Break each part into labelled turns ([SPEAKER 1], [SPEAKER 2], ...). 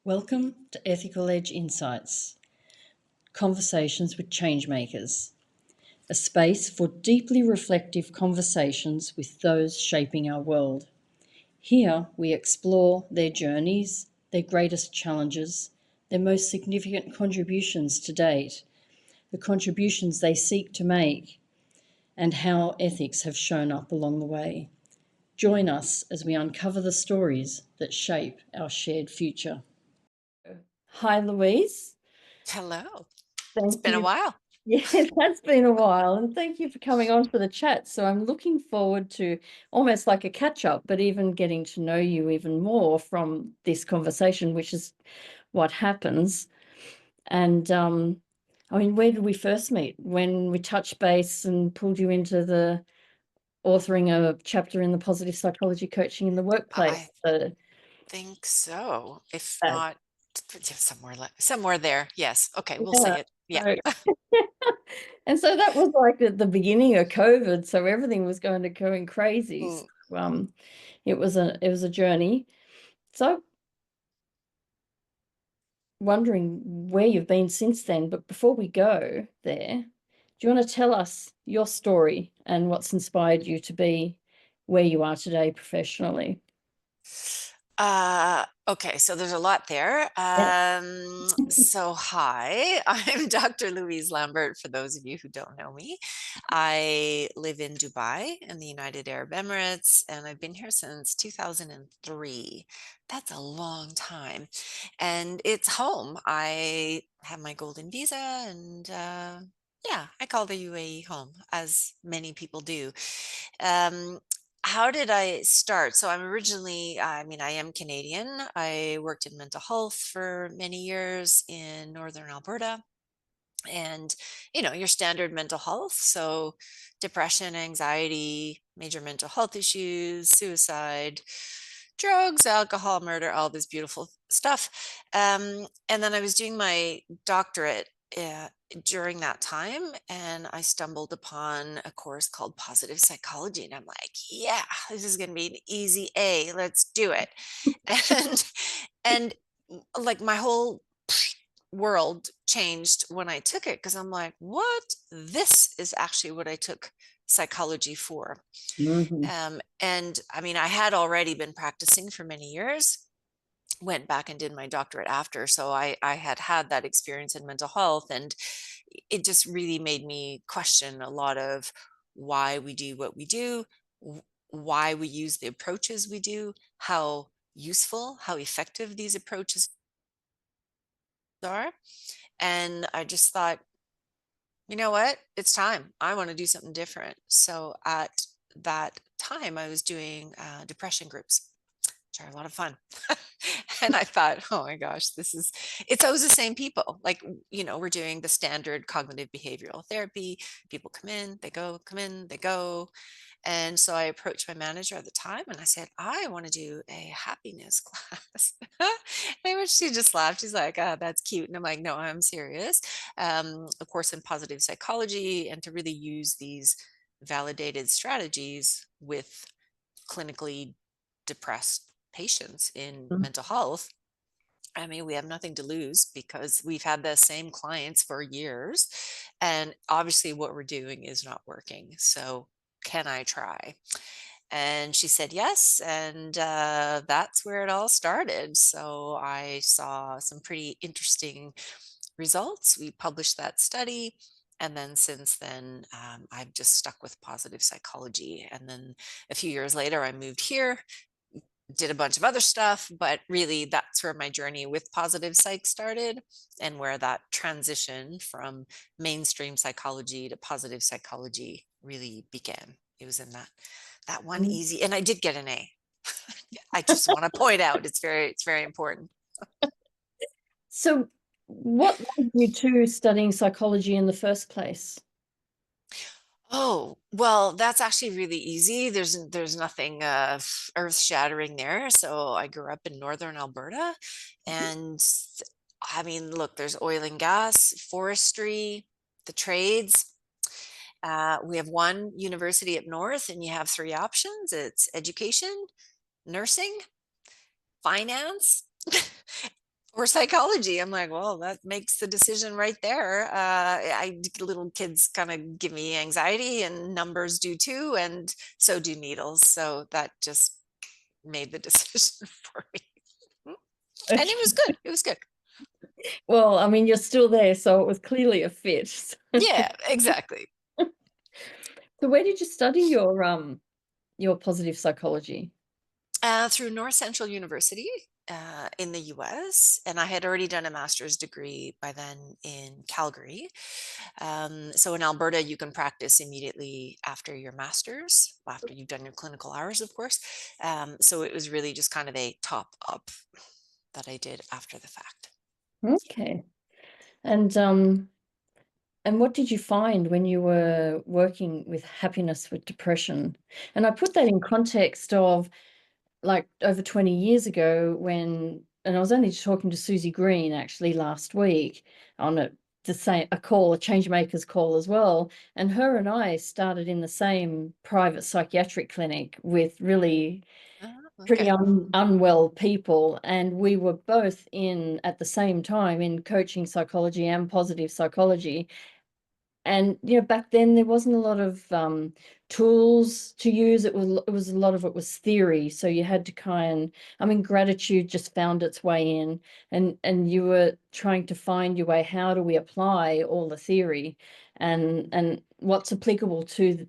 [SPEAKER 1] Welcome to Ethical Edge Insights, Conversations with ChangeMakers, a space for deeply reflective conversations with those shaping our world. Here we explore their journeys, their greatest challenges, their most significant contributions to date, the contributions they seek to make, and how ethics have shown up along the way. Join us as we uncover the stories that shape our shared future. Hi, Louise.
[SPEAKER 2] Hello. It's
[SPEAKER 1] Thank
[SPEAKER 2] been a
[SPEAKER 1] you.
[SPEAKER 2] while.
[SPEAKER 1] Yeah, it has been a while, and thank you for coming on for the chat. So I'm looking forward to almost like a catch up, but even getting to know you even more from this conversation, which is what happens. And I mean, where did we first meet? When we touched base and pulled you into the authoring a chapter in the positive psychology coaching in the workplace.
[SPEAKER 2] I
[SPEAKER 1] So
[SPEAKER 2] think so. If
[SPEAKER 1] that,
[SPEAKER 2] not, somewhere there. Yes. Okay, we'll
[SPEAKER 1] yeah.
[SPEAKER 2] say it. Yeah.
[SPEAKER 1] So and so that was like at the beginning of COVID, so everything was going crazy.
[SPEAKER 2] Mm.
[SPEAKER 1] So, it was a journey. So wondering where you've been since then, but before we go there, do you want to tell us your story and what's inspired you to be where you are today professionally?
[SPEAKER 2] Okay, so there's a lot there.
[SPEAKER 1] Yeah.
[SPEAKER 2] So hi, I'm Dr. Louise Lambert, for those of you who don't know me. I live in Dubai in the United Arab Emirates, and I've been here since 2003. That's a long time. And it's home. I have my golden visa and yeah, I call the UAE home, as many people do. Um, how did I start? So I am Canadian. I worked in mental health for many years in Northern Alberta. And, your standard mental health. So, depression, anxiety, major mental health issues, suicide, drugs, alcohol, murder, all this beautiful stuff. And then I was doing my doctorate during that time, and I stumbled upon a course called positive psychology. And I'm like, yeah, this is going to be an easy A. Let's do it. And, and like my whole world changed when I took it, because I'm like, what? This is actually what I took psychology for.
[SPEAKER 1] Mhm.
[SPEAKER 2] And I mean, I had already been practicing for many years, went back and did my doctorate after. So I had that experience in mental health, and it just really made me question a lot of why we do what we do, why we use the approaches we do, how useful, how effective these approaches are. And I just thought, you know what? It's time. I want to do something different. So at that time, I was doing depression groups, which are a lot of fun. And I thought, oh my gosh, it's always the same people. Like, we're doing the standard cognitive behavioral therapy. People come in, they go, come in, they go. And so I approached my manager at the time and I said, I want to do a happiness class. And she just laughed. She's like, oh, that's cute. And I'm like, no, I'm serious. A course in positive psychology, and to really use these validated strategies with clinically depressed patients in
[SPEAKER 1] Mhm.
[SPEAKER 2] mental health. I mean, we have nothing to lose because we've had the same clients for years. And obviously, what we're doing is not working. So, can I try? And she said yes. And that's where it all started. So, I saw some pretty interesting results. We published that study. And then since then, I've just stuck with positive psychology. And then a few years later, I moved here, did a bunch of other stuff, but really that's where my journey with positive psych started, and where that transition from mainstream psychology to positive psychology really began. It was in that one easy, and I did get an A. I just want to point out it's very important.
[SPEAKER 1] So what led you to studying psychology in the first place?
[SPEAKER 2] Oh, well, that's actually really easy. There's nothing earth-shattering there. So I grew up in northern Alberta, and I mean, look, there's oil and gas, forestry, the trades. We have one university up north, and you have three options. It's education, nursing, finance, Or psychology. I'm like, well, that makes the decision right there. Little kids kind of give me anxiety, and numbers do too, and so do needles. So that just made the decision for me. And it was
[SPEAKER 1] Okay.
[SPEAKER 2] good. It was good.
[SPEAKER 1] Well, I mean, you're still there, so it was clearly a fit.
[SPEAKER 2] Yeah, exactly.
[SPEAKER 1] So where did you study your positive psychology?
[SPEAKER 2] Through North Central University in the US. And I had already done a master's degree by then in Calgary. So in Alberta, you can practice immediately after your master's, after you've done your clinical hours, of course. So it was really just kind of a top up that I did after the fact.
[SPEAKER 1] Okay. And what did you find when you were working with happiness with depression? And I put that in context of like over 20 years ago and I was only talking to Susie Green actually last week on a call, a ChangeMakers call as well. And her and I started in the same private psychiatric clinic with really pretty
[SPEAKER 2] Okay.
[SPEAKER 1] unwell people. And we were both in at the same time in coaching psychology and positive psychology. And back then there wasn't a lot of tools to use. It was a lot of it was theory, so you had to I mean, gratitude just found its way in, and you were trying to find your way. How do we apply all the theory, and what's applicable to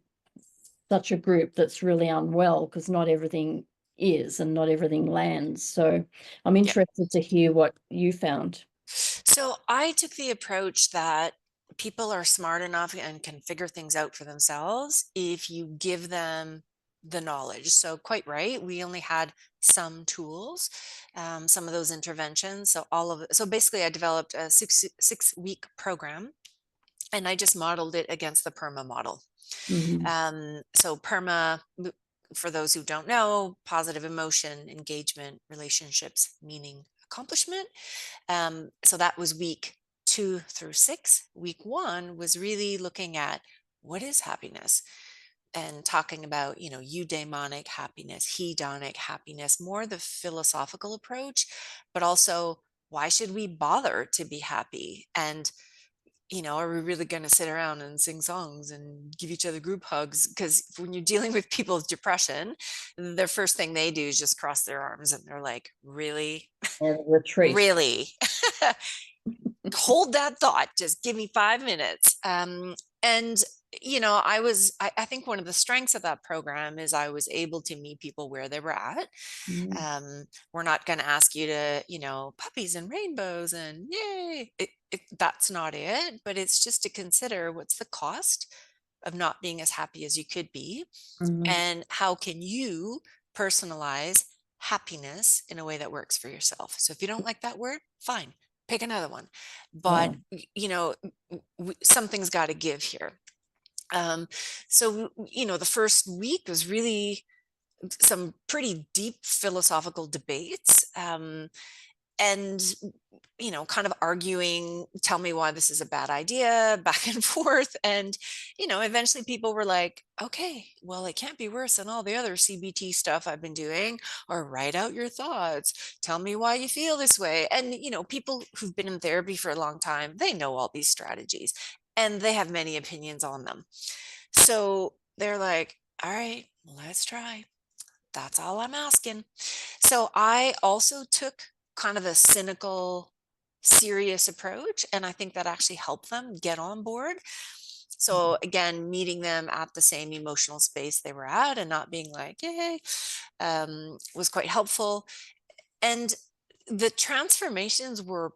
[SPEAKER 1] such a group that's really unwell, because not everything is and not everything lands. So I'm
[SPEAKER 2] Yeah.
[SPEAKER 1] interested to hear what you found.
[SPEAKER 2] So I took the approach that people are smart enough and can figure things out for themselves if you give them the knowledge. So quite right, we only had some tools, some of those interventions. So all of it. So basically, I developed a six week program, and I just modeled it against the PERMA model.
[SPEAKER 1] Mhm.
[SPEAKER 2] So PERMA, for those who don't know, positive emotion, engagement, relationships, meaning, accomplishment. So that was week 2 through 6. Week 1 was really looking at what is happiness, and talking about, eudaimonic happiness, hedonic happiness, more the philosophical approach, but also why should we bother to be happy? And are we really going to sit around and sing songs and give each other group hugs? Because when you're dealing with people with depression, the first thing they do is just cross their arms, and they're like, really?
[SPEAKER 1] And retreat.
[SPEAKER 2] Really? Hold that thought. Just give me 5 minutes. And I think one of the strengths of that program is I was able to meet people where they were at.
[SPEAKER 1] Mm,
[SPEAKER 2] We're not going to ask you to, puppies and rainbows and yay. That's not it, but it's just to consider what's the cost of not being as happy as you could be,
[SPEAKER 1] mhm.
[SPEAKER 2] and how can you personalize happiness in a way that works for yourself. So if you don't like that word, fine, pick another one.
[SPEAKER 1] Yeah.
[SPEAKER 2] But something's got to give here. um, so the first week was really some pretty deep philosophical debates, and kind of arguing, tell me why this is a bad idea, back and forth. And eventually people were like, okay, well, it can't be worse than all the other CBT stuff I've been doing, or write out your thoughts, tell me why you feel this way. And people who've been in therapy for a long time, they know all these strategies, and they have many opinions on them. So they're like, all right, let's try. That's all I'm asking. So I also took kind of a cynical, serious approach, and I think that actually helped them get on board. So again, meeting them at the same emotional space they were at, and not being like, yay, was quite helpful. And the transformations were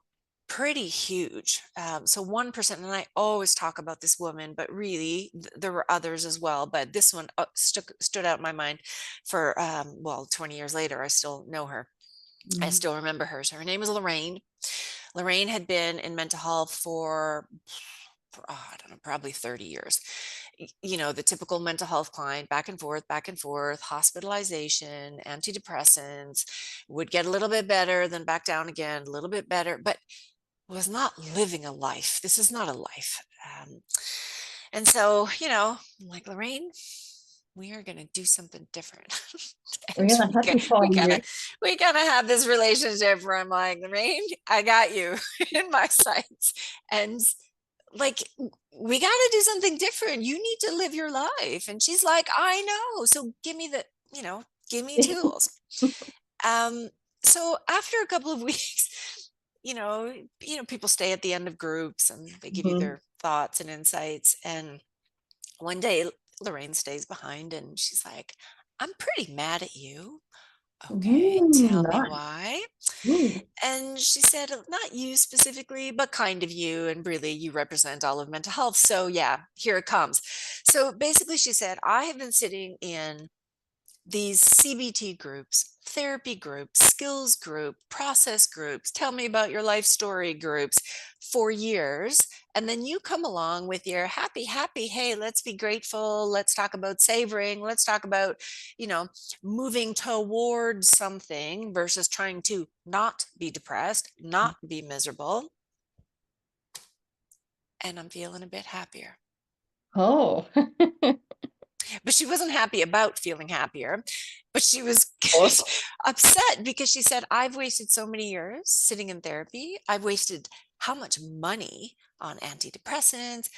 [SPEAKER 2] pretty huge. So 1%, and I always talk about this woman, but really there were others as well. But this one stood out in my mind for, 20 years later, I still know her. I
[SPEAKER 1] Mm,
[SPEAKER 2] still remember her. So her name is Lorraine. Lorraine had been in mental health for I don't know, probably 30 years. The typical mental health client, back and forth, hospitalization, antidepressants, would get a little bit better, then back down again, a little bit better, but was not living a life. This is not a life. And so, I'm like, Lorraine, we are going to do something different.
[SPEAKER 1] We're
[SPEAKER 2] And
[SPEAKER 1] going to happify you.
[SPEAKER 2] we kind of have this relationship where I'm like, Lorraine, I got you in my sights. And like, we got to do something different. You need to live your life. And she's like, I know. So give me the, give me tools. So after a couple of weeks, people stay at the end of groups and they give you
[SPEAKER 1] Mhm.
[SPEAKER 2] their thoughts and insights. And one day Lorraine stays behind and she's like, I'm pretty mad at you. Okay, tell me
[SPEAKER 1] Nice.
[SPEAKER 2] why.
[SPEAKER 1] Mm.
[SPEAKER 2] And she said, not you specifically, but kind of you. And really, you represent all of mental health. So, yeah, here it comes. So basically, she said, I have been sitting in these CBT groups, therapy groups, skills group, process groups, tell me about your life story groups for years. And then you come along with your happy, happy, hey, let's be grateful. Let's talk about savoring. Let's talk about, you know, moving towards something versus trying to not be depressed, not be miserable. And I'm feeling a bit happier.
[SPEAKER 1] Oh,
[SPEAKER 2] But she wasn't happy about feeling happier, but she was
[SPEAKER 1] awesome.
[SPEAKER 2] upset because she said, I've wasted so many years sitting in therapy. I've wasted how much money on antidepressants,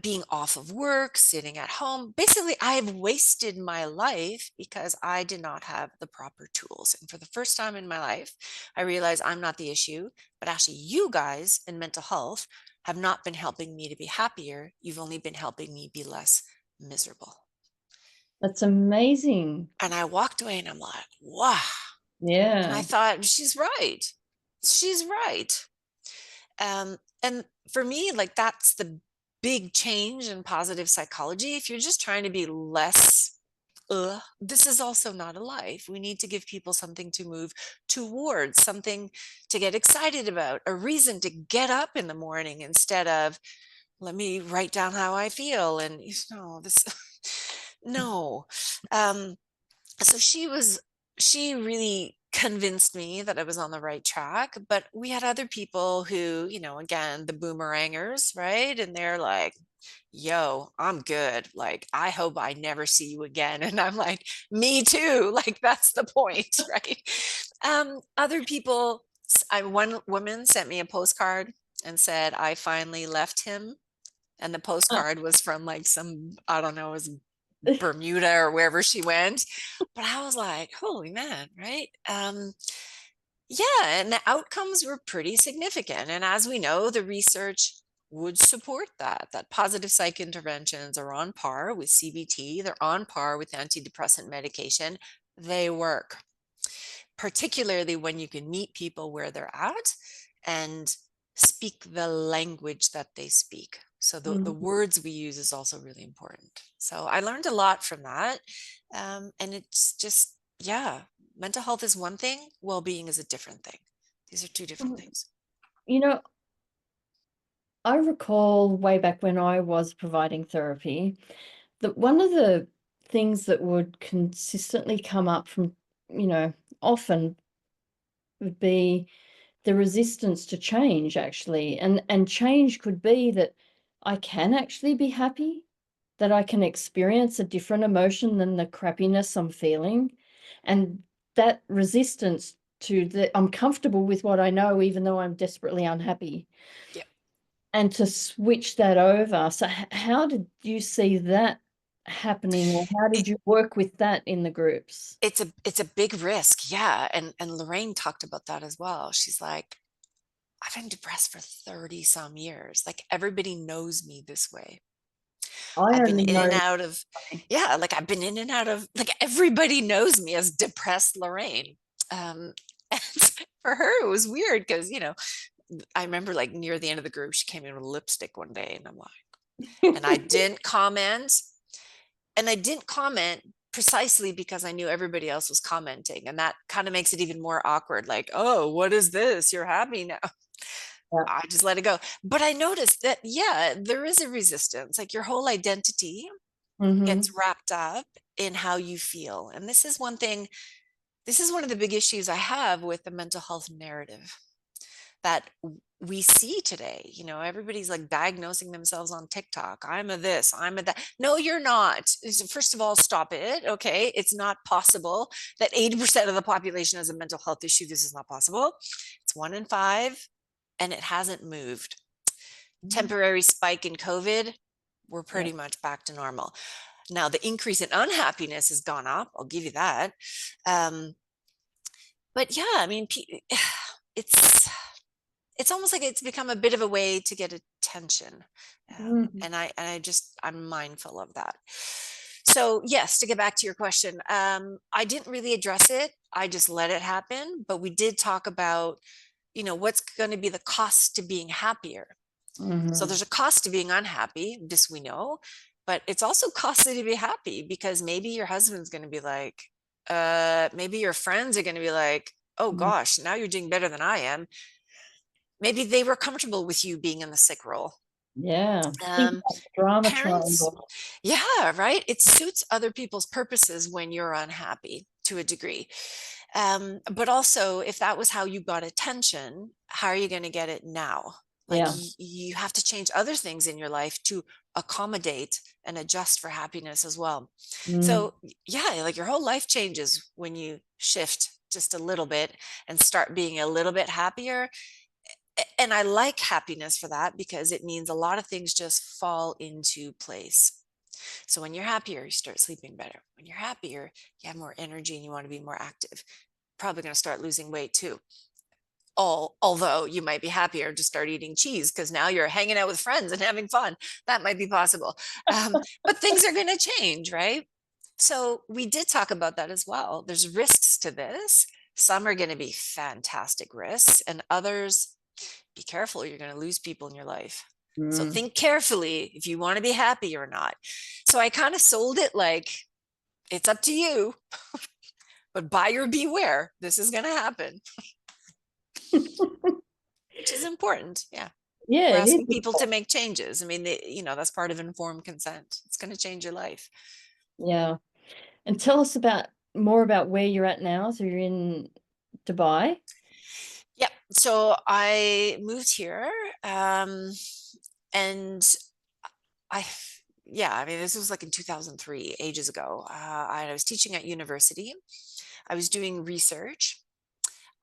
[SPEAKER 2] being off of work, sitting at home. Basically, I've wasted my life because I did not have the proper tools. And for the first time in my life, I realized I'm not the issue, but actually, you guys in mental health have not been helping me to be happier. You've only been helping me be less miserable.
[SPEAKER 1] That's amazing.
[SPEAKER 2] And I walked away and I'm like, wow. And I
[SPEAKER 1] Yeah.
[SPEAKER 2] thought, she's right. She's right. And for me, like that's the big change in positive psychology. If you're just trying to be less, this is also not a life. We need to give people something to move towards, something to get excited about, a reason to get up in the morning instead of, let me write down how I feel. And no, this, no. Um, so she really convinced me that I was on the right track. But we had other people who, again, the boomerangers, right? And they're like, yo, I'm good. Like, I hope I never see you again. And I'm like, me too. Like, that's the point, right? Other people, one woman sent me a postcard and said, I finally left him. And the
[SPEAKER 1] Uh,
[SPEAKER 2] postcard was from like some, I don't know, it was Bermuda or wherever she went. But I was like, holy man, right? Yeah, and the outcomes were pretty significant. And as we know, the research would support that positive psych interventions are on par with CBT, they're on par with antidepressant medication. They work, particularly when you can meet people where they're at and speak the language that they speak. So the
[SPEAKER 1] mhm.
[SPEAKER 2] words we use is also really important. So I learned a lot from that. And it's just, yeah, mental health is one thing, well-being is a different thing. These are two different things.
[SPEAKER 1] You know, I recall way back when I was providing therapy that one of the things that would consistently come up from, often would be the resistance to change actually. And change could be that I can actually be happy, that I can experience a different emotion than the crappiness I'm feeling. And that resistance to the I'm comfortable with what I know, even though I'm desperately unhappy.
[SPEAKER 2] Yeah.
[SPEAKER 1] And to switch that over. So how did you see that happening, or how
[SPEAKER 2] It,
[SPEAKER 1] did you work with that in the groups?
[SPEAKER 2] it's a big risk. Yeah. And Lorraine talked about that as well. She's like, I've been depressed for 30 some years. Like everybody knows me this way.
[SPEAKER 1] I
[SPEAKER 2] I've been
[SPEAKER 1] only
[SPEAKER 2] in and
[SPEAKER 1] know.
[SPEAKER 2] out of, yeah, like I've been in and out of, like everybody knows me as depressed Lorraine. And for her, it was weird because, I remember like near the end of the group, she came in with lipstick one day and I'm like, and I didn't comment. And I didn't comment precisely because I knew everybody else was commenting. And that kind of makes it even more awkward. Like, oh, what is this? You're happy now.
[SPEAKER 1] Yeah.
[SPEAKER 2] I just let it go. But I noticed that, yeah, there is a resistance. Like your whole identity gets
[SPEAKER 1] Mm-hmm.
[SPEAKER 2] wrapped up in how you feel. And this is one of the big issues I have with the mental health narrative. that we see today. You know, everybody's like diagnosing themselves on TikTok. I'm a this, I'm a that. No, you're not. First of all, stop it. Okay. It's not possible that 80% of the population has a mental health issue. This is not possible. It's 1 in 5, and it hasn't moved. Temporary spike in COVID, we're
[SPEAKER 1] Yeah.
[SPEAKER 2] pretty much back to normal. Now, the increase in unhappiness has gone up. I'll give you that. But yeah, I mean, it's it's almost like it's become a bit of a way to get attention.
[SPEAKER 1] Mhm.
[SPEAKER 2] And I'm mindful of that. So yes, to get back to your question, I didn't really address it. I just let it happen. But we did talk about, you know, what's going to be the cost to being happier. So
[SPEAKER 1] Mhm.
[SPEAKER 2] there's a cost to being unhappy, this we know, but it's also costly to be happy, because maybe your husband's going to be like, maybe your friends are going to be like, oh
[SPEAKER 1] Mhm.
[SPEAKER 2] gosh, now you're doing better than I am. Maybe they were comfortable with you being in the sick role.
[SPEAKER 1] Yeah. Think
[SPEAKER 2] Um,
[SPEAKER 1] about the drama
[SPEAKER 2] Parents,
[SPEAKER 1] triangle.
[SPEAKER 2] yeah, right. It suits other people's purposes when you're unhappy to a degree. But also, if that was how you got attention, how are you going to get it now? Like
[SPEAKER 1] Yeah.
[SPEAKER 2] you have to change other things in your life to accommodate and adjust for happiness as well.
[SPEAKER 1] Mm.
[SPEAKER 2] So yeah, like your whole life changes when you shift just a little bit and start being a little bit happier. And I like happiness for that, because it means a lot of things just fall into place. So when you're happier, you start sleeping better. When you're happier, you have more energy and you want to be more active. Probably going to start losing weight too. Although you might be happier to start eating cheese because now you're hanging out with friends and having fun. That might be possible. But things are going to change, right? So we did talk about that as well. There's risks to this. Some are going to be fantastic risks, and others, be careful, you're going to lose people in your life. So
[SPEAKER 1] Mm.
[SPEAKER 2] think carefully if you want to be happy or not. So I kind of sold it like, it's up to you, but buyer beware. This is going to happen, which is important. Yeah.
[SPEAKER 1] Yeah,
[SPEAKER 2] We're
[SPEAKER 1] it is.
[SPEAKER 2] asking people to make changes. I mean, you know, that's part of informed consent. It's going to change your life.
[SPEAKER 1] Yeah. And tell us about more about where you're at now. So you're in Dubai?
[SPEAKER 2] Yep. So I moved here, and I, yeah, I mean, this was like in 2003, ages ago. I was teaching at university. I was doing research.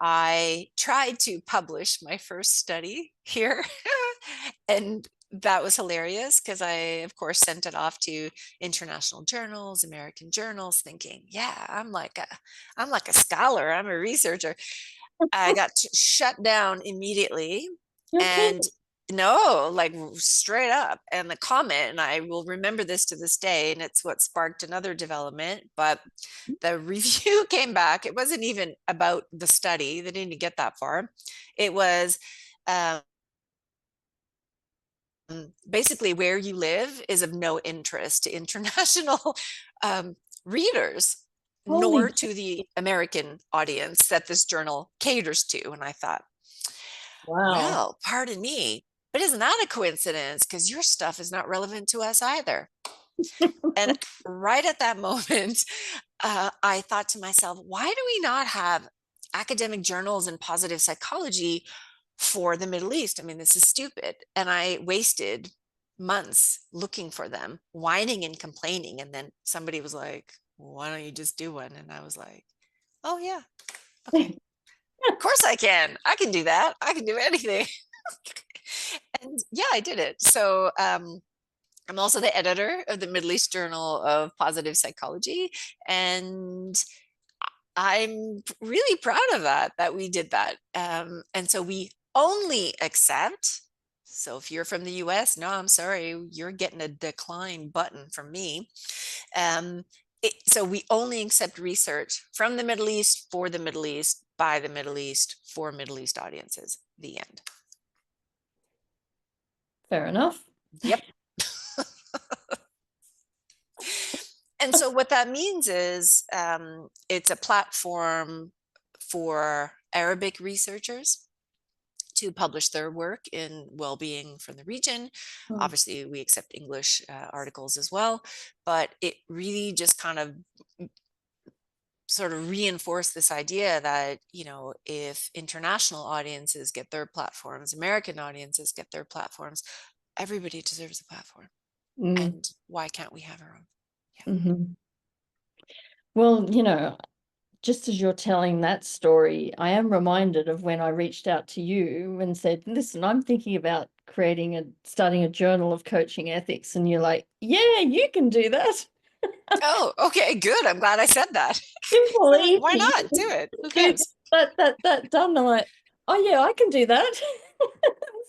[SPEAKER 2] I tried to publish my first study here, and that was hilarious because I, of course, sent it off to international journals, American journals, thinking, yeah, I'm like a scholar, I'm a researcher. I got shut down immediately.
[SPEAKER 1] You're kidding.
[SPEAKER 2] And no, like straight up. And the comment, and I will remember this to this day, and it's what sparked another development. But the review came back. It wasn't even about the study, they didn't even get that far. It was, um, basically, where you live is of no interest to international readers,
[SPEAKER 1] Holy
[SPEAKER 2] nor to the American audience that this journal caters to. And I thought,
[SPEAKER 1] wow.
[SPEAKER 2] well, pardon me, but isn't that a coincidence? Because your stuff is not relevant to us either. And right at that moment, I thought to myself, why do we not have academic journals in positive psychology for the Middle East? I mean, this is stupid. And I wasted months looking for them, whining and complaining. And then somebody was like, why don't you just do one? And I was like, oh, yeah, okay. Of course I can. I can do that. I can do anything. And yeah, I did it. So I'm also the editor of the Middle East Journal of Positive Psychology. And I'm really proud of that we did that. And so we only accept, so if you're from the US, no, I'm sorry, you're getting a decline button from me. Um, so we only accept research from the Middle East, for the Middle East, by the Middle East, for Middle East audiences. The end.
[SPEAKER 1] Fair enough.
[SPEAKER 2] Yep. And so what that means is, it's a platform for Arabic researchers to publish their work in well-being from the region.
[SPEAKER 1] Mm.
[SPEAKER 2] Obviously, we accept English articles as well, but it really just kind of sort of reinforce this idea that, if international audiences get their platforms, American audiences get their platforms, everybody deserves a platform.
[SPEAKER 1] Mm.
[SPEAKER 2] And why can't we have our own? Yeah.
[SPEAKER 1] Mhm. Well, just as you're telling that story, I am reminded of when I reached out to you and said, "Listen, I'm thinking about starting a journal of coaching ethics." And you're like, "Yeah, you can do that."
[SPEAKER 2] Oh, okay, good. I'm glad I said that.
[SPEAKER 1] Simple,
[SPEAKER 2] I'm like, why
[SPEAKER 1] easy.
[SPEAKER 2] not do it? Who
[SPEAKER 1] Do
[SPEAKER 2] cares?
[SPEAKER 1] that done. I'm like, "Oh yeah, I can do that."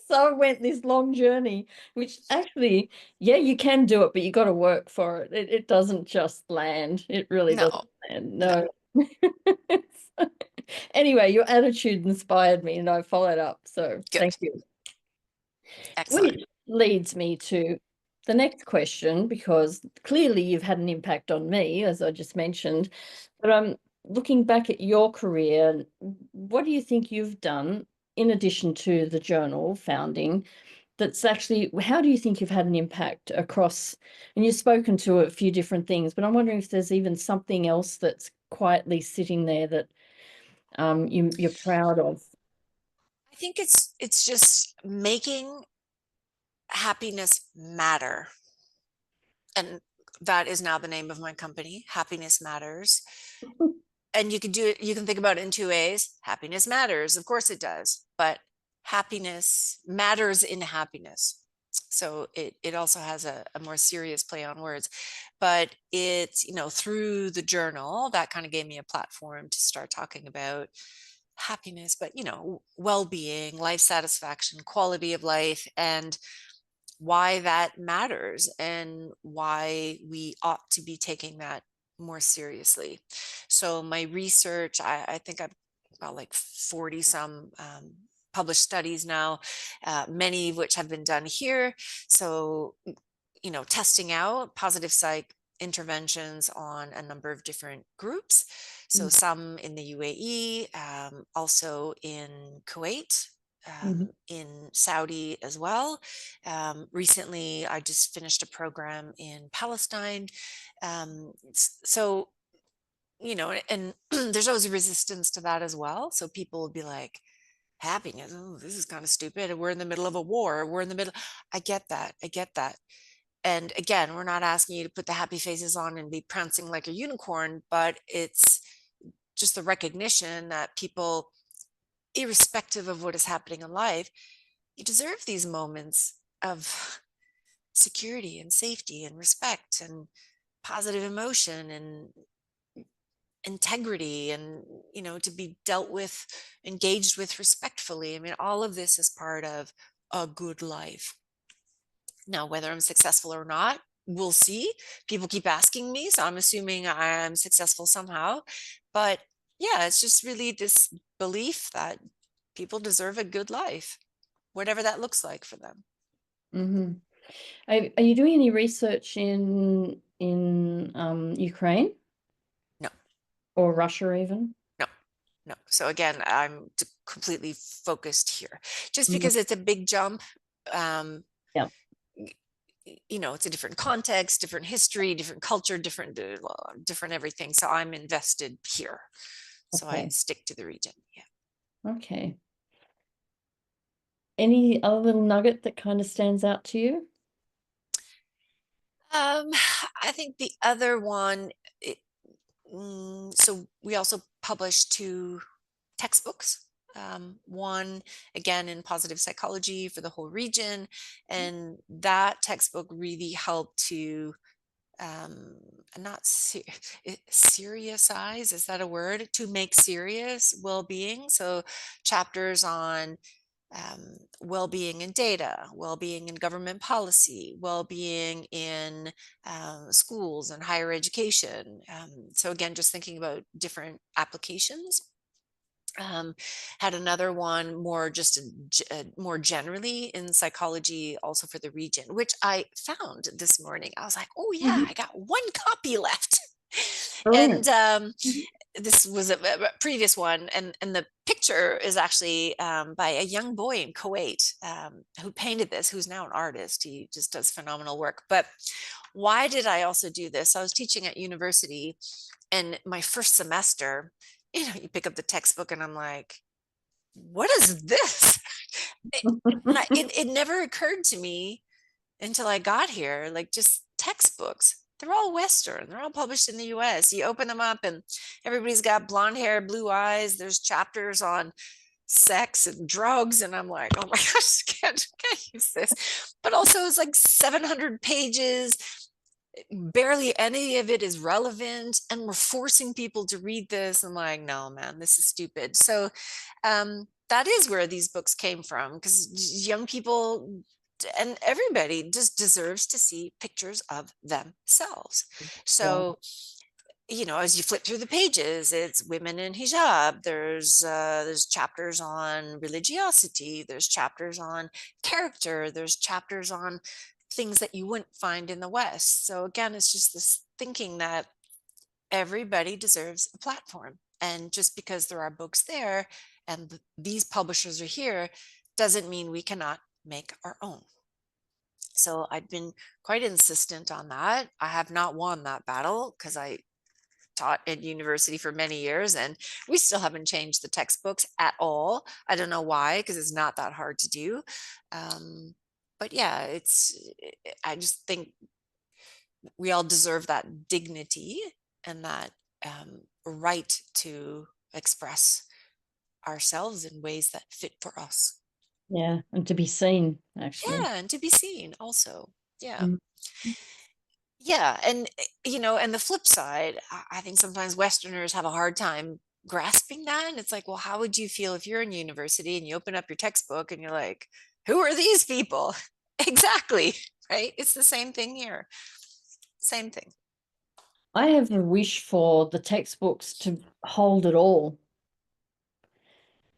[SPEAKER 1] So I went this long journey, which actually, yeah, you can do it, but you got to work for it. It doesn't just land. It really doesn't
[SPEAKER 2] No,
[SPEAKER 1] land.
[SPEAKER 2] no,
[SPEAKER 1] No. Anyway, your attitude inspired me and I followed up. So
[SPEAKER 2] good.
[SPEAKER 1] thank you.
[SPEAKER 2] Excellent.
[SPEAKER 1] Which leads me to the next question, because clearly you've had an impact on me, as I just mentioned. But looking back at your career, what do you think you've done in addition to the journal founding? How do you think you've had an impact across, and you've spoken to a few different things, but I'm wondering if there's even something else that's quietly sitting there that you're proud of.
[SPEAKER 2] I think it's just making happiness matter. And that is now the name of my company, Happiness Matters. And you can do it, you can think about it in two ways. Happiness matters, of course it does, but happiness matters in happiness. So it also has a more serious play on words. But it's, through the journal, that kind of gave me a platform to start talking about happiness, but well-being, life satisfaction, quality of life, and why that matters and why we ought to be taking that more seriously. So my research, I think I've got like 40 some published studies now, many of which have been done here. So, testing out positive psych interventions on a number of different groups. So
[SPEAKER 1] Mm,
[SPEAKER 2] some in the UAE, also in Kuwait,
[SPEAKER 1] mhm,
[SPEAKER 2] in Saudi as well. Recently, I just finished a program in Palestine. So, and there's always a resistance to that as well. So people will be like, happiness, oh, this is kind of stupid. We're in the middle of a war. We're in the middle. I get that. I get that. And again, we're not asking you to put the happy faces on and be prancing like a unicorn, but it's just the recognition that people, irrespective of what is happening in life, you deserve these moments of security and safety and respect and positive emotion and integrity, and to be dealt with, engaged with respectfully. I mean, all of this is part of a good life. Now, whether I'm successful or not, we'll see. People keep asking me, so I'm assuming I'm successful somehow. But yeah, it's just really this belief that people deserve a good life, whatever that looks like for them.
[SPEAKER 1] mhm. Are you doing any research in Ukraine
[SPEAKER 2] No,
[SPEAKER 1] or Russia even?
[SPEAKER 2] no, no. So again, I'm completely focused here, just
[SPEAKER 1] Mhm.
[SPEAKER 2] because it's a big jump. Um,
[SPEAKER 1] Yeah.
[SPEAKER 2] it's a different context, different history, different culture, different everything. So I'm invested here. So I
[SPEAKER 1] Okay.
[SPEAKER 2] stick to the region. Yeah.
[SPEAKER 1] Okay. Any other little nugget that kind of stands out to you?
[SPEAKER 2] Um, I think the other one, so we also published two textbooks. One again in positive psychology for the whole region, and that textbook really helped to not seriousize, is that a word, to make serious well-being. So chapters on well-being in data, well-being in government policy, well-being in schools and higher education. So again, just thinking about different applications. um, Had another one more just more generally in psychology, also for the region, which I found this morning. I was like, oh yeah,
[SPEAKER 1] Mhm.
[SPEAKER 2] I got one copy left. And
[SPEAKER 1] Brilliant. Mhm.
[SPEAKER 2] this was a previous one, and the picture is actually by a young boy in Kuwait who painted this, who's now an artist. He just does phenomenal work. But why did I also do this? I was teaching at university, and my first semester, you pick up the textbook and I'm like, what is this? It never occurred to me until I got here, like just textbooks. They're all Western. They're all published in the US. You open them up and everybody's got blonde hair, blue eyes. There's chapters on sex and drugs. And I'm like, oh my gosh, can't use this. But also it's like 700 pages. Barely any of it is relevant. And we're forcing people to read this. I'm like, no, man, this is stupid. So that is where these books came from, because young people and everybody just deserves to see pictures of themselves.
[SPEAKER 1] Yeah.
[SPEAKER 2] So, as you flip through the pages, it's women in hijab. There's chapters on religiosity. There's chapters on character. There's chapters on things that you wouldn't find in the West. So again, it's just this thinking that everybody deserves a platform. And just because there are books there and these publishers are here, doesn't mean we cannot make our own. So I've been quite insistent on that. I have not won that battle because I taught at university for many years and we still haven't changed the textbooks at all. I don't know why, because it's not that hard to do. But yeah, I just think we all deserve that dignity and that right to express ourselves in ways that fit for us.
[SPEAKER 1] Yeah, and to be seen, actually.
[SPEAKER 2] Yeah, and to be seen also. Yeah.
[SPEAKER 1] Mm.
[SPEAKER 2] Yeah. And, and the flip side, I think sometimes Westerners have a hard time grasping that. And it's like, well, how would you feel if you're in university and you open up your textbook and you're like, who are these people? Exactly. Right. It's the same thing here. Same thing.
[SPEAKER 1] I have a wish for the textbooks to hold it all.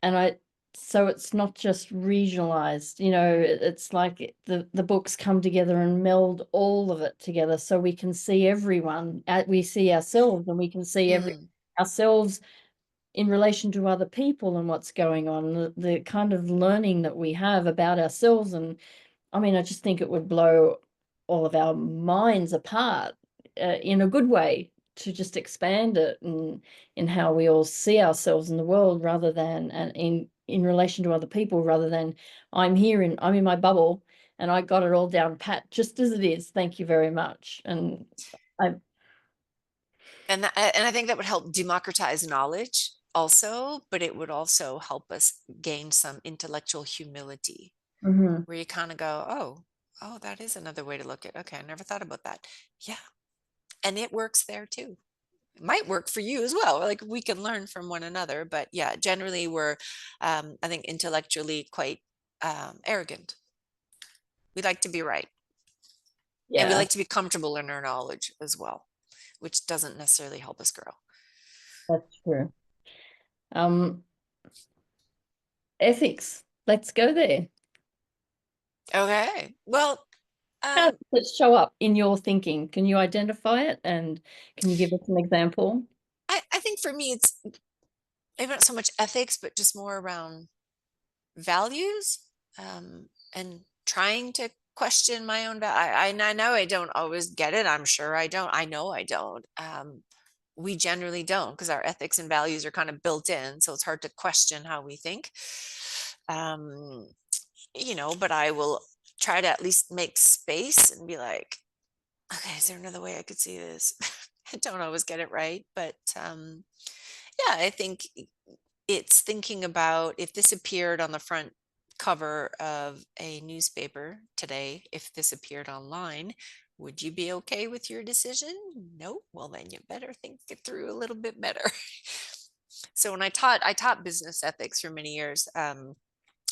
[SPEAKER 1] And so it's not just regionalized, it's like the books come together and meld all of it together so we can see everyone, we see ourselves, and we can see ourselves in relation to other people and what's going on, the kind of learning that we have about ourselves. And I mean, I just think it would blow all of our minds apart in a good way, to just expand it and in how we all see ourselves in the world, rather than and in relation to other people, rather than I'm in my bubble and I got it all down pat just as it is. Thank you very much. And I
[SPEAKER 2] And I think that would help democratize knowledge also, but it would also help us gain some intellectual humility,
[SPEAKER 1] mhm.
[SPEAKER 2] where you kind of go, oh, that is another way to look at it. Okay, I never thought about that. Yeah. And it works there too. It might work for you as well. Like we can learn from one another, but yeah, generally we're, I think, intellectually quite arrogant. We like to be right. And we
[SPEAKER 1] Yeah,
[SPEAKER 2] like to be comfortable in our knowledge as well, which doesn't necessarily help us grow.
[SPEAKER 1] that's true. Um, Ethics. Let's go there.
[SPEAKER 2] Okay. Well,
[SPEAKER 1] How does it show up in your thinking? Can you identify it, and can you give us an example?
[SPEAKER 2] I think for me, it's maybe not so much ethics, but just more around values, and trying to question my own. I know I don't always get it. I'm sure I don't. I know I don't. We generally don't, because our ethics and values are kind of built in. So it's hard to question how we think. Um, but I will try to at least make space and be like, okay, is there another way I could see this? I don't always get it right, but yeah, I think it's thinking about if this appeared on the front cover of a newspaper today, if this appeared online, would you be okay with your decision? No. Well, then you better think it through a little bit better. So when I taught business ethics for many years.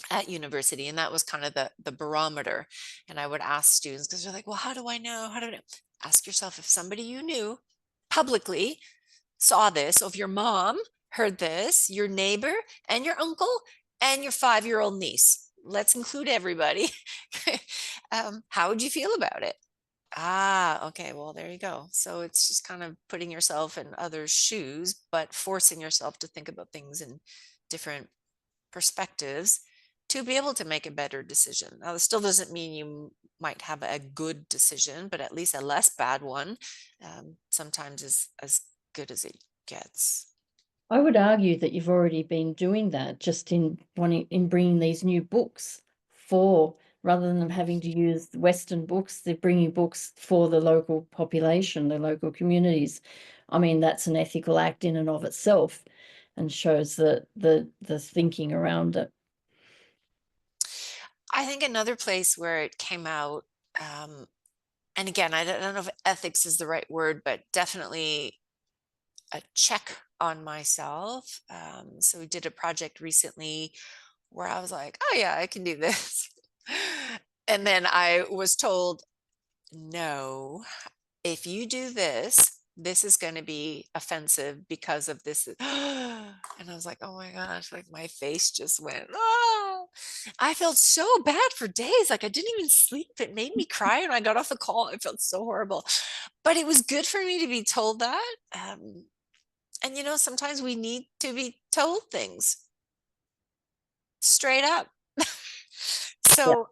[SPEAKER 2] At university, and that was kind of the barometer. And I would ask students, because they're like, well, how do I know? How do I know? Ask yourself, if somebody you knew publicly saw this, or if your mom heard this, your neighbor and your uncle and your 5-year-old niece, let's include everybody. How would you feel about it? Ah, okay. Well, there you go. So it's just kind of putting yourself in others' shoes, but forcing yourself to think about things in different perspectives to be able to make a better decision. Now, this still doesn't mean you might have a good decision, but at least a less bad one sometimes is as good as it gets.
[SPEAKER 1] I would argue that you've already been doing that just in bringing these new books for, rather than them having to use Western books, they're bringing books for the local population, the local communities. I mean, that's an ethical act in and of itself, and shows the thinking around it.
[SPEAKER 2] I think another place where it came out, and again, I don't know if ethics is the right word, but definitely a check on myself. So we did a project recently where I was like, oh yeah, I can do this. And then I was told, no, if you do this, this is going to be offensive because of this. And I was like, oh my gosh, like my face just went, oh, I felt so bad for days. Like I didn't even sleep. It made me cry. And I got off the call. I felt so horrible, but it was good for me to be told that. And sometimes we need to be told things straight up.
[SPEAKER 1] Yeah.
[SPEAKER 2] So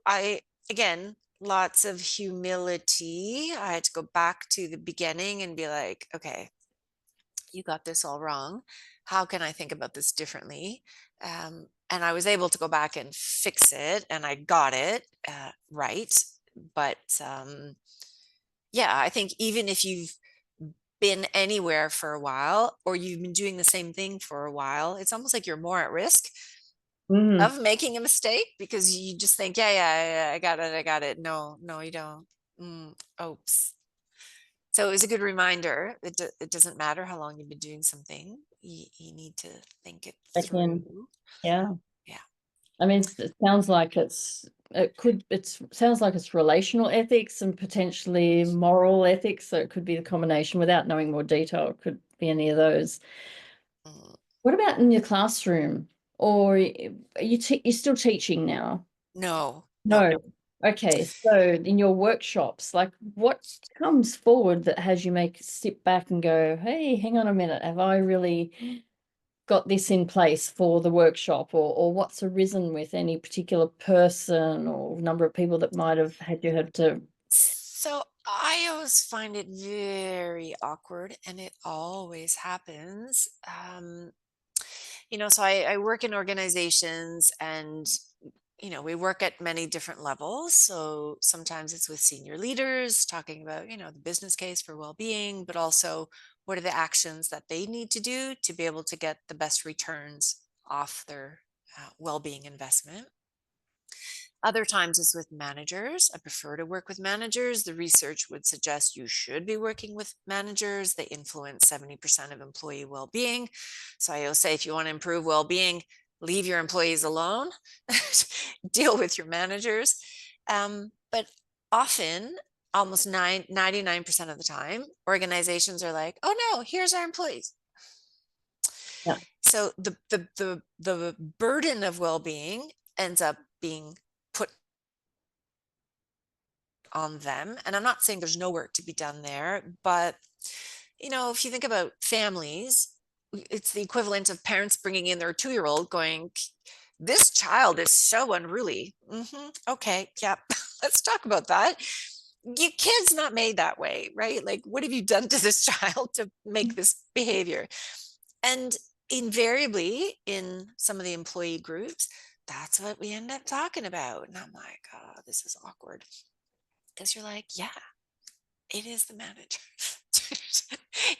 [SPEAKER 2] again, lots of humility. I had to go back to the beginning and be like, okay, you got this all wrong. How can I think about this differently? And I was able to go back and fix it, and I got it right. But yeah, I think even if you've been anywhere for a while or you've been doing the same thing for a while, it's almost like you're more at risk
[SPEAKER 1] Mm,
[SPEAKER 2] of making a mistake because you just think, yeah, I got it, I got it. No, no, you don't. Oops. So it was a good reminder. It doesn't matter how long you've been doing something. You need to think it
[SPEAKER 1] again,
[SPEAKER 2] through.
[SPEAKER 1] yeah.
[SPEAKER 2] Yeah.
[SPEAKER 1] I mean, it sounds like sounds like it's relational ethics and potentially moral ethics. So it could be the combination. Without knowing more detail, it could be any of those.
[SPEAKER 2] Mm,
[SPEAKER 1] What about in your classroom? Or you're still teaching now?
[SPEAKER 2] no, no.
[SPEAKER 1] No. Okay. So in your workshops, like what comes forward that has you make sit back and go, hey, hang on a minute, have I really got this in place for the workshop, or what's arisen with any particular person or number of people that might have had you had to.
[SPEAKER 2] So I always find it very awkward, and it always happens. So I work in organizations, and we work at many different levels. So sometimes it's with senior leaders talking about, the business case for well-being, but also what are the actions that they need to do to be able to get the best returns off their well-being investment. Other times it's with managers. I prefer to work with managers. The research would suggest you should be working with managers. They influence 70% of employee well-being. So I always say, if you want to improve well-being, leave your employees alone, deal with your managers. But often, almost 99% of the time, organizations are like, oh no, here's our employees.
[SPEAKER 1] Yeah.
[SPEAKER 2] So the burden of well-being ends up being put on them. And I'm not saying there's no work to be done there, but if you think about families, it's the equivalent of parents bringing in their 2-year-old going, this child is so unruly. Okay, yeah, let's talk about that. Your kid's not made that way, right? Like, what have you done to this child to make this behavior? And invariably, in some of the employee groups, that's what we end up talking about. And I'm like, oh, this is awkward. Because you're like, yeah, it is the manager.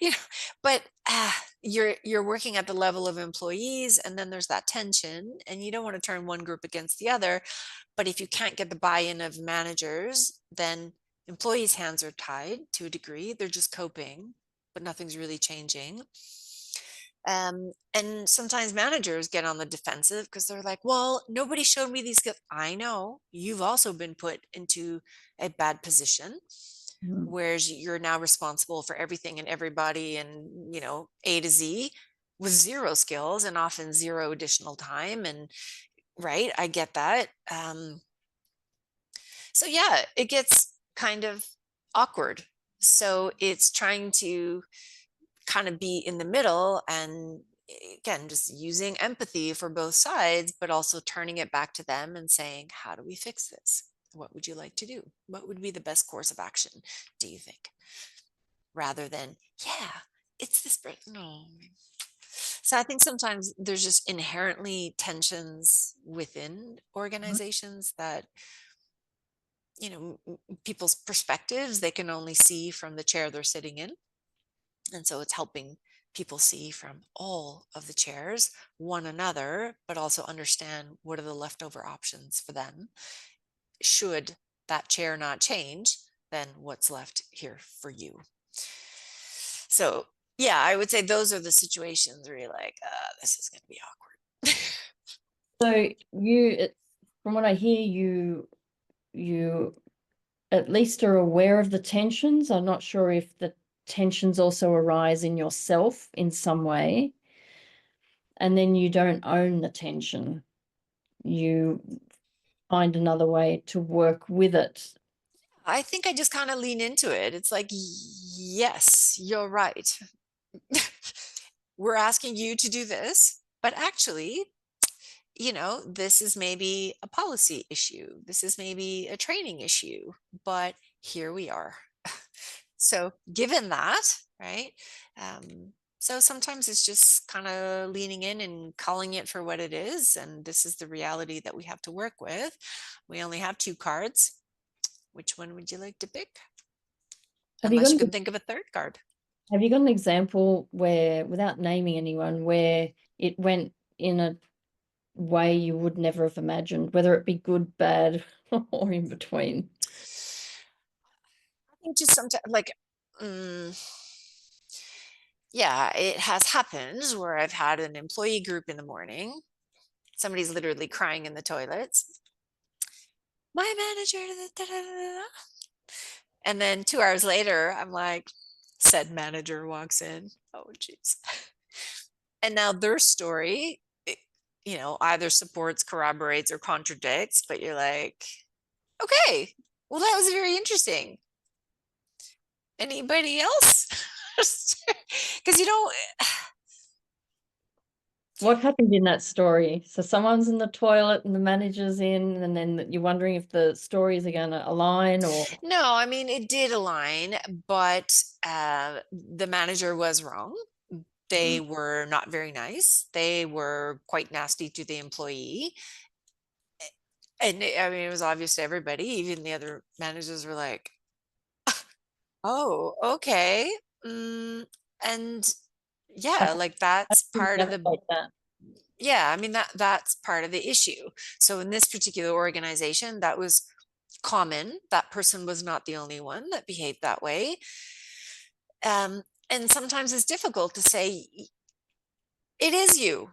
[SPEAKER 2] you know, but you're working at the level of employees, and then there's that tension, and you don't want to turn one group against the other. But if you can't get the buy-in of managers, then employees' hands are tied to a degree. They're just coping, but nothing's really changing. And sometimes managers get on the defensive because they're like, well, nobody showed me these skills. I know you've also been put into a bad position,
[SPEAKER 1] Mm.
[SPEAKER 2] whereas you're now responsible for everything and everybody and, A to Z with zero skills and often zero additional time. And right, I get that. So yeah, it gets kind of awkward. So it's trying to kind of be in the middle, and again, just using empathy for both sides, but also turning it back to them and saying, how do we fix this? What would you like to do? What would be the best course of action, do you think? Rather than, yeah, it's this, no. So I think sometimes there's just inherently tensions within organizations that, people's perspectives, they can only see from the chair they're sitting in. And so it's helping people see from all of the chairs one another, but also understand what are the leftover options for them. Should that chair not change, then what's left here for you? So yeah, I would say those are the situations where you're like, this is going to be awkward.
[SPEAKER 1] So from what I hear, you at least are aware of the tensions. I'm not sure if the tensions also arise in yourself in some way. And then you don't own the tension. You find another way to work with it.
[SPEAKER 2] I think I just kind of lean into it. It's like, yes, you're right. We're asking you to do this, but actually, this is maybe a policy issue. This is maybe a training issue, but here we are. So given that, right? So sometimes it's just kind of leaning in and calling it for what it is. And this is the reality that we have to work with. We only have 2 cards. Which one would you like to pick? Unless you can think of a third card.
[SPEAKER 1] Have you got an example where, without naming anyone, where it went in a way you would never have imagined, whether it be good, bad, or in between?
[SPEAKER 2] I think just sometimes, like, yeah, it has happened where I've had an employee group in the morning. Somebody's literally crying in the toilets. My manager, da, da, da, da. And then 2 hours later, I'm like, said manager walks in. Oh, jeez. And now their story, either supports, corroborates, or contradicts, but you're like, okay, well, that was very interesting. Anybody else? Because
[SPEAKER 1] What happened in that story? So someone's in the toilet and the manager's in, and then you're wondering if the stories are going to align or...
[SPEAKER 2] No, I mean, it did align, but the manager was wrong. They were not very nice. They were quite nasty to the employee. And I mean, it was obvious to everybody. Even the other managers were like, oh, okay. And yeah, like that's part of the,
[SPEAKER 1] that.
[SPEAKER 2] yeah, I mean, that's part of the issue. So in this particular organization, that was common. That person was not the only one that behaved that way. And sometimes it's difficult to say, it is you.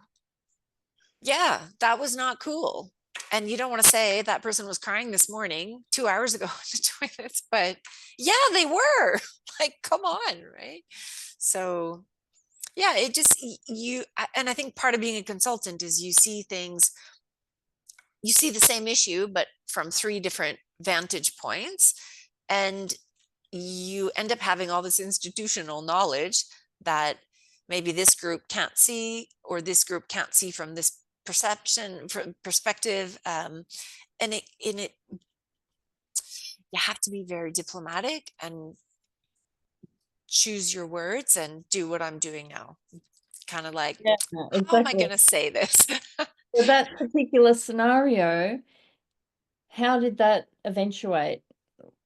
[SPEAKER 2] Yeah, that was not cool. And you don't want to say that person was crying this morning 2 hours ago in the toilets, but yeah, they were. Like, come on, right? So yeah, it just, and I think part of being a consultant is you see things, you see the same issue, but from 3 different vantage points. And you end up having all this institutional knowledge that maybe this group can't see, or this group can't see from this perspective. And it, you have to be very diplomatic and choose your words and do what I'm doing now. Kind of like,
[SPEAKER 1] Yeah,
[SPEAKER 2] how am I
[SPEAKER 1] exactly.
[SPEAKER 2] going to say this?
[SPEAKER 1] So that particular scenario, how did that eventuate?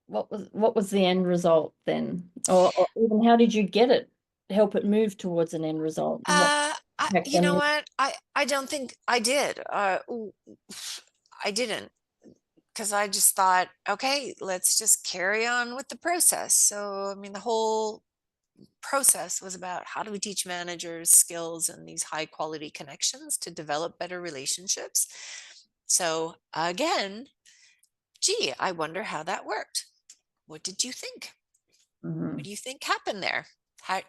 [SPEAKER 1] What was the end result then? Or even how did you get it, help it move towards an end result? And what impact
[SPEAKER 2] You
[SPEAKER 1] on
[SPEAKER 2] know
[SPEAKER 1] you?
[SPEAKER 2] what? I don't think I did. I didn't, because I just thought, okay, let's just carry on with the process. So, I mean, the whole process was about how do we teach managers skills and these high quality connections to develop better relationships. So again, gee, I wonder how that worked. What did you think? What do you think happened there? How,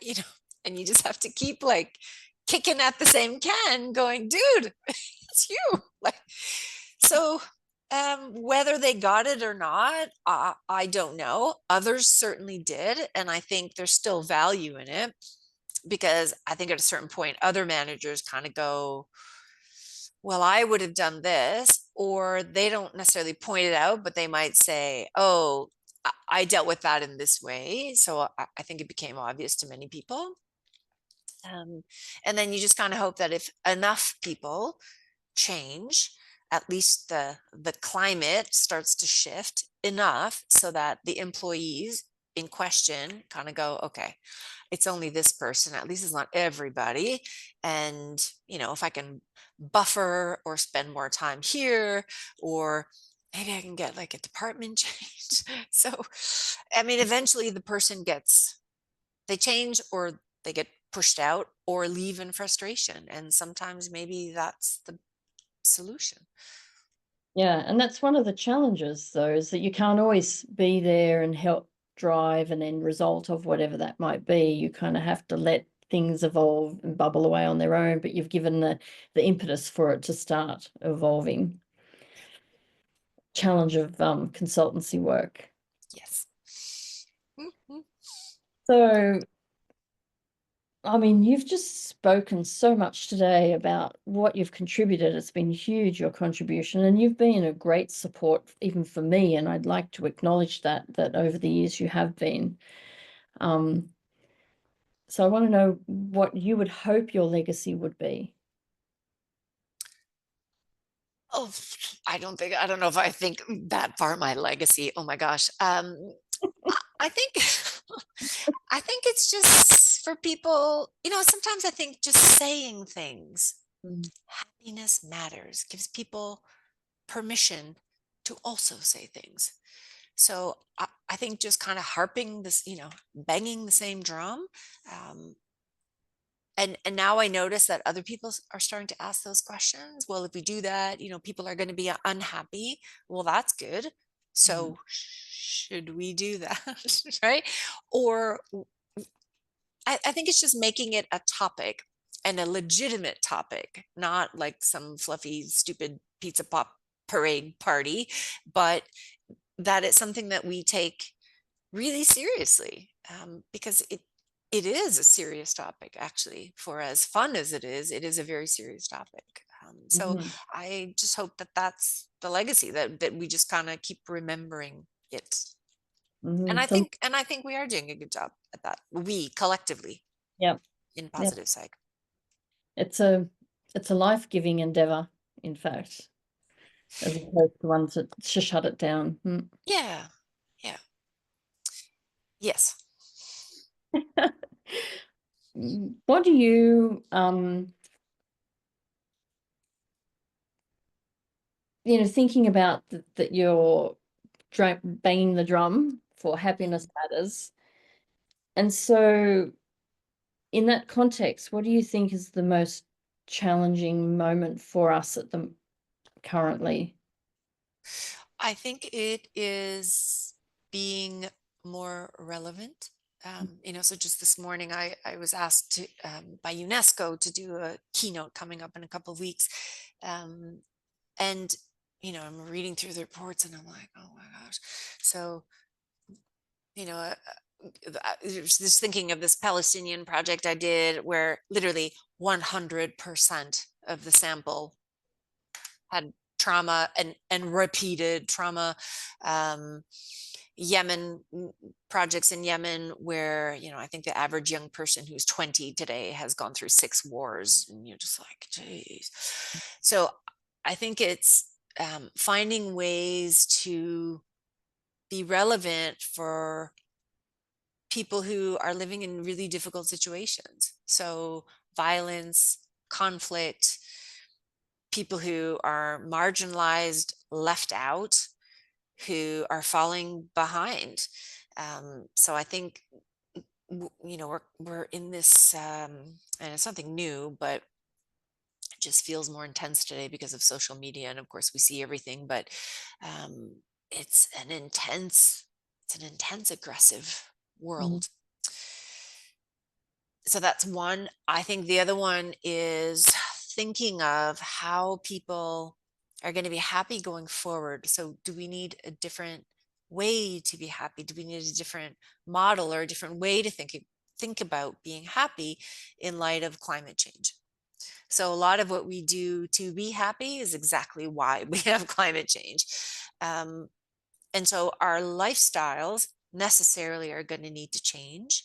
[SPEAKER 2] and you just have to keep like kicking at the same can going, dude, it's you. Like, so Whether they got it or not, I don't know. Others certainly did, and I think there's still value in it, because I think at a certain point, other managers kind of go, well, I would have done this, or they don't necessarily point it out, but they might say, oh, I dealt with that in this way. So I think it became obvious to many people. And then you just kind of hope that if enough people change, at least the climate starts to shift enough so that the employees in question kind of go, okay, it's only this person, at least it's not everybody. And if I can buffer or spend more time here, or maybe I can get like a department change. So I mean, eventually the person they change, or they get pushed out or leave in frustration, and sometimes maybe that's the solution.
[SPEAKER 1] Yeah, and that's one of the challenges, though, is that you can't always be there and help drive an end result of whatever that might be. You kind of have to let things evolve and bubble away on their own, but you've given the impetus for it to start evolving. Challenge of consultancy work.
[SPEAKER 2] Yes. Mhm.
[SPEAKER 1] So, I mean, you've just spoken so much today about what you've contributed. It's been huge, your contribution, and you've been a great support even for me. And I'd like to acknowledge that over the years you have been. Um, so I want to know what you would hope your legacy would be.
[SPEAKER 2] Oh, I don't know if I think that far, my legacy. Oh my gosh. I think I think it's just for people, sometimes I think just saying things,
[SPEAKER 1] Mm.
[SPEAKER 2] happiness matters, gives people permission to also say things. So I think just kind of harping this, banging the same drum. Um, and now I notice that other people are starting to ask those questions. Well, if we do that, people are going to be unhappy. Well, that's good.
[SPEAKER 1] Mm.
[SPEAKER 2] So should we do that? Right? Or I think it's just making it a topic, and a legitimate topic, not like some fluffy, stupid pizza pop parade party, but that it's something that we take really seriously, because it is a serious topic. Actually, for as fun as it is a very serious topic. So
[SPEAKER 1] Mhm.
[SPEAKER 2] I just hope that that's the legacy, that we just kind of keep remembering it. And
[SPEAKER 1] Mhm.
[SPEAKER 2] I
[SPEAKER 1] So,
[SPEAKER 2] think we are doing a good job at that. We collectively
[SPEAKER 1] yeah,
[SPEAKER 2] in
[SPEAKER 1] yeah,
[SPEAKER 2] positive psych.
[SPEAKER 1] it's a life-giving endeavor, in fact, as opposed to one to shut it down. Mm.
[SPEAKER 2] Yeah. Yeah. Yes.
[SPEAKER 1] What do you thinking about that you're banging the drum for happiness matters. And so, in that context, what do you think is the most challenging moment for us at the currently?
[SPEAKER 2] I think it is being more relevant. So just this morning, I was asked by UNESCO to do a keynote coming up in a couple of weeks. And, I'm reading through the reports and I'm like, oh my gosh. So, you know, uh, I was just thinking of this Palestinian project I did where literally 100% of the sample had trauma, and repeated trauma. um, Yemen, projects in Yemen where, I think the average young person who's 20 today has gone through 6 wars, and you're just like, geez. So I think it's finding ways to be relevant for people who are living in really difficult situations. So violence, conflict, people who are marginalized, left out, who are falling behind. So I think we're in this, and it's something new, but it just feels more intense today because of social media, and of course we see everything. But um, it's an intense, aggressive
[SPEAKER 1] Mm.
[SPEAKER 2] world. So that's one. I think the other one is thinking of how people are going to be happy going forward. So do we need a different way to be happy? Do we need a different model or a different way to think about being happy in light of climate change? So a lot of what we do to be happy is exactly why we have climate change. Um, and so our lifestyles necessarily are going to need to change,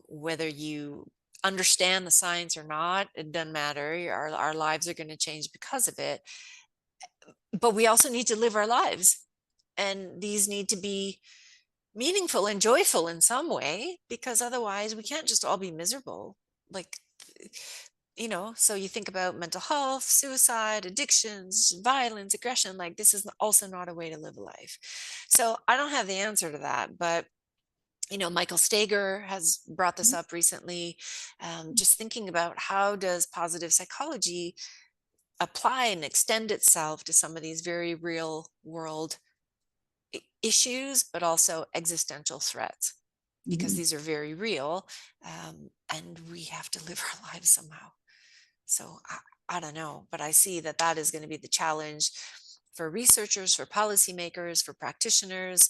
[SPEAKER 2] whether you understand the science or not, it doesn't matter. Our lives are going to change because of it. But we also need to live our lives. And these need to be meaningful and joyful in some way, because otherwise we can't just all be miserable. Like, so you think about mental health, suicide, addictions, violence, aggression, like this is also not a way to live a life. So I don't have the answer to that, but Michael Steger has brought this up recently, just thinking about how does positive psychology apply and extend itself to some of these very real world issues, but also existential threats, because
[SPEAKER 1] Mhm.
[SPEAKER 2] these are very real, and we have to live our lives somehow. So I don't know, but I see that that is going to be the challenge for researchers, for policymakers, for practitioners,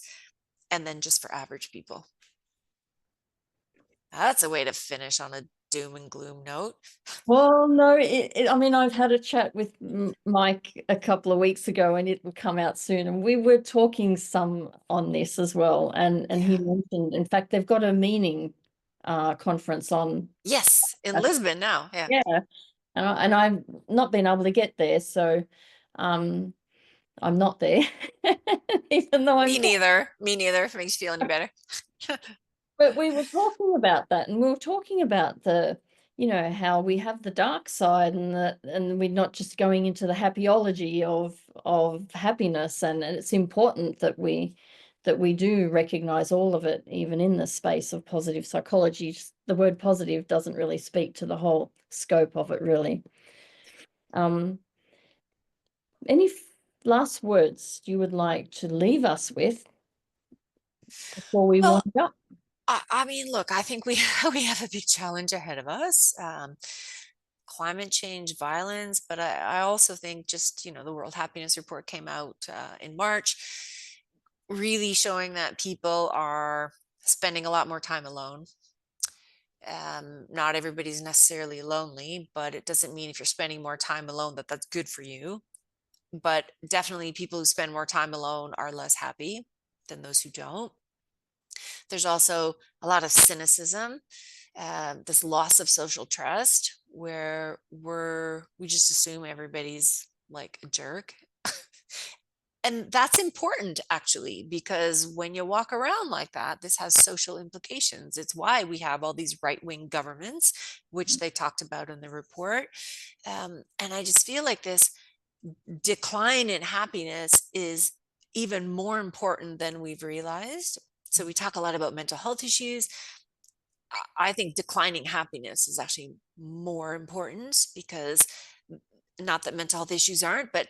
[SPEAKER 2] and then just for average people. That's a way to finish on a doom and gloom note.
[SPEAKER 1] Well, no, I mean, I've had a chat with Mike a couple of weeks ago, and it will come out soon. And we were talking some on this as well. And he
[SPEAKER 2] Yeah.
[SPEAKER 1] mentioned, in fact, they've got a meaning conference on.
[SPEAKER 2] Yes, in Lisbon now. Yeah.
[SPEAKER 1] Yeah, and I've not been able to get there, so um, I'm not there, even though
[SPEAKER 2] Me
[SPEAKER 1] I'm.
[SPEAKER 2] neither. Me neither. If it makes you feel any better.
[SPEAKER 1] But we were talking about that, and we were talking about how we have the dark side, and we're not just going into the happyology of happiness, and it's important that we do recognize all of it, even in the space of positive psychology. Just the word positive doesn't really speak to the whole scope of it, really. Um, any last words you would like to leave us with before we
[SPEAKER 2] Well,
[SPEAKER 1] wind up?
[SPEAKER 2] I mean, look, I think we we have a big challenge ahead of us. Climate change, violence, but I also think just, the World Happiness Report came out in March, really showing that people are spending a lot more time alone. Not everybody's necessarily lonely, but it doesn't mean if you're spending more time alone that that's good for you. But definitely people who spend more time alone are less happy than those who don't. There's also a lot of cynicism, this loss of social trust, where we just assume everybody's like a jerk. And that's important, actually, because when you walk around like that, this has social implications. It's why we have all these right-wing governments, which they talked about in the report. And I just feel like this decline in happiness is even more important than we've realized. So we talk a lot about mental health issues. I think declining happiness is actually more important, because not that mental health issues aren't, but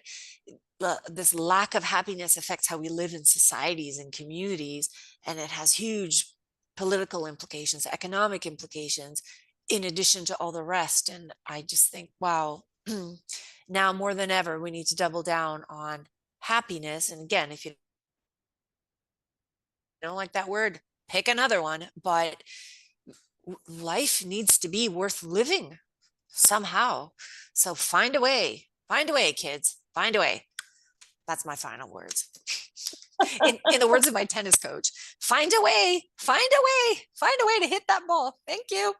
[SPEAKER 2] this lack of happiness affects how we live in societies and communities, and it has huge political implications, economic implications, in addition to all the rest. And I just think, wow, now more than ever, we need to double down on happiness. And again, if you don't like that word, pick another one. But life needs to be worth living somehow. So find a way, kids, find a way. That's my final words. In the words of my tennis coach, find a way, find a way, find a way to hit that ball. Thank you.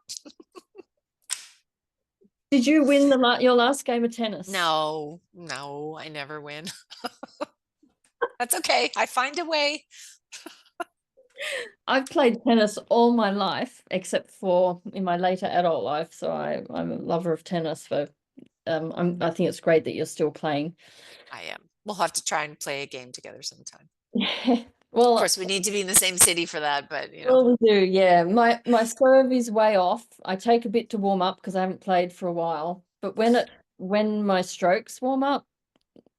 [SPEAKER 1] Did you win your last game of tennis?
[SPEAKER 2] No, no, I never win. That's okay. I find a way.
[SPEAKER 1] I've played tennis all my life, except for in my later adult life. So I'm a lover of tennis. I think it's great that you're still playing.
[SPEAKER 2] I am. We'll have to try and play a game together sometime. Of
[SPEAKER 1] Well,
[SPEAKER 2] course, we need to be in the same city for that, but
[SPEAKER 1] we do. Yeah, my serve is way off. I take a bit to warm up because I haven't played for a while. But when my strokes warm up,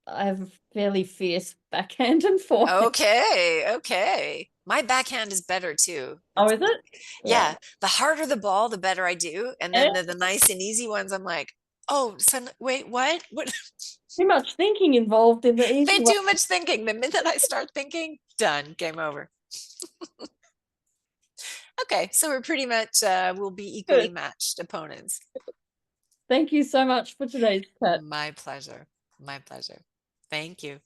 [SPEAKER 1] I have a fairly fierce backhand and forehand.
[SPEAKER 2] okay, okay. My backhand is better too.
[SPEAKER 1] Oh, is it? Yeah.
[SPEAKER 2] Yeah, the harder the ball, the better I do. And
[SPEAKER 1] Eh?
[SPEAKER 2] then the nice and easy ones, I'm like, oh, son, wait, what? What?
[SPEAKER 1] Too much thinking involved in the easy
[SPEAKER 2] Way
[SPEAKER 1] way.
[SPEAKER 2] too much thinking. The minute I start thinking, done, game over. Okay, so we're pretty much, we'll be equally
[SPEAKER 1] Good.
[SPEAKER 2] matched opponents.
[SPEAKER 1] Thank you so much for today's chat.
[SPEAKER 2] My pleasure. My pleasure. Thank you.